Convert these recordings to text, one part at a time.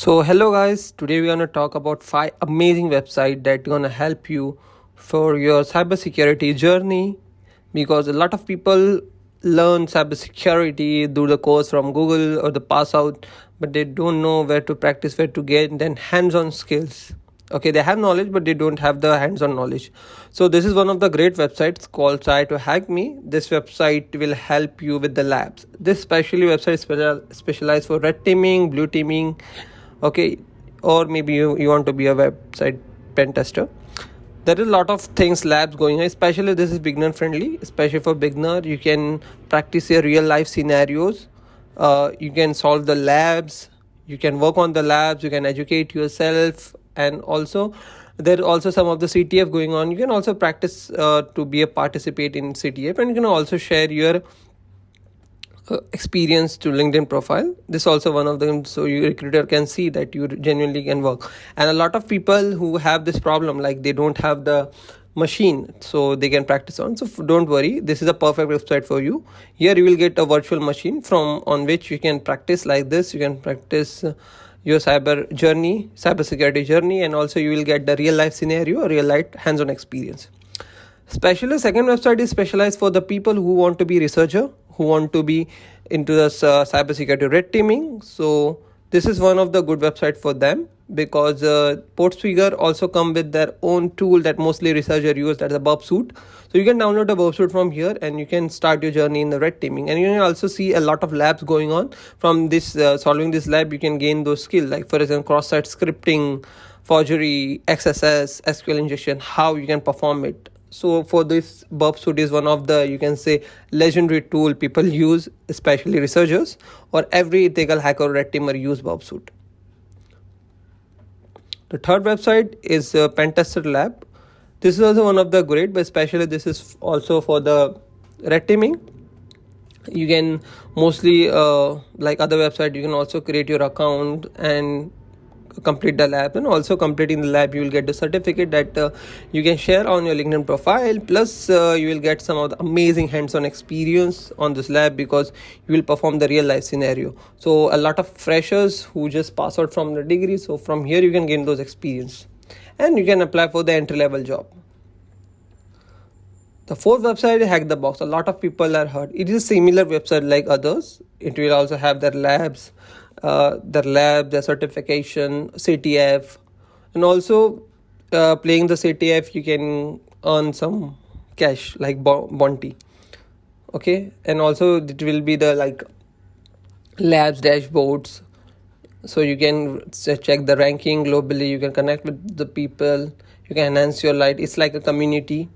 So hello guys, today we're gonna talk about 5 amazing websites that gonna help you for your cybersecurity journey, because a lot of people learn cybersecurity through the course from Google or the pass out, but they don't know where to practice, where to get then hands-on skills. Okay, they have knowledge but they don't have the hands-on knowledge. So this is one of the great websites called Sitetohackme. This website will help you with the labs. This specially website is specialized for red teaming, blue teaming. Okay, or maybe you want to be a website pen tester. There is a lot of things labs going on, especially this is beginner friendly. Especially for beginner, you can practice your real life scenarios. You can solve the labs, you can work on the labs, you can educate yourself, and also there are also some of the CTF going on. You can also practice to be a participate in CTF, and you can also share your experience to LinkedIn profile. This is also one of them, so your recruiter can see that you genuinely can work. And a lot of people who have this problem, like they don't have the machine so they can practice on. So don't worry, this is a perfect website for you. Here you will get a virtual machine from on which you can practice like this. You can practice your cybersecurity journey, and also you will get the real life scenario, real life hands-on experience. Especially second website is specialized for the people who want to be researcher, who want to be into the cybersecurity red teaming. So this is one of the good website for them, because Portsfigure also come with their own tool that mostly researcher use, that's a burp suit. So you can download the burp suit from here and you can start your journey in the red teaming. And you can also see a lot of labs going on. From this solving this lab, you can gain those skills, like for example cross-site scripting, forgery, XSS, SQL injection, how you can perform it. So for this, burp suit is one of the, you can say, legendary tool people use, especially researchers, or every ethical hacker or red teamer use burp suit. The third website is Pentest Lab. This is also one of the great, but especially this is also for the red teaming. You can mostly, like other website, you can also create your account and complete the lab, and also completing the lab you will get the certificate that you can share on your LinkedIn profile. Plus you will get some of the amazing hands-on experience on this lab, because you will perform the real life scenario. So a lot of freshers who just pass out from the degree, so from here you can gain those experience and you can apply for the entry-level job. The fourth website is Hack the Box. A lot of people are heard. It is a similar website like others. It will also have their labs, their certification, CTF, and also playing the CTF you can earn some cash like bounty. Okay, and also it will be the like labs dashboards, so you can check the ranking globally, you can connect with the people, you can enhance your light. It's like a community.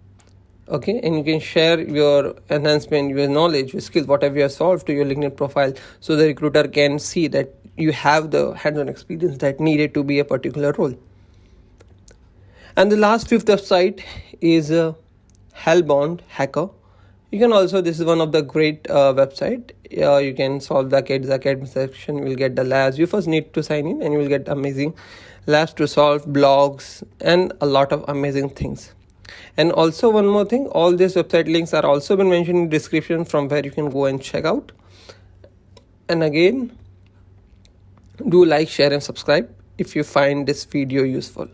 Okay, and you can share your enhancement, your knowledge, your skills, whatever you have solved to your LinkedIn profile, so the recruiter can see that you have the hands-on experience that needed to be a particular role. And the last fifth website is Hellbond Hacker. You can also, this is one of the great website. You can solve the academic section, you will get the labs. You first need to sign in and you will get amazing labs to solve, blogs, and a lot of amazing things. And also one more thing, all these website links are also been mentioned in the description, from where you can go and check out. And again, do like, share and subscribe if you find this video useful.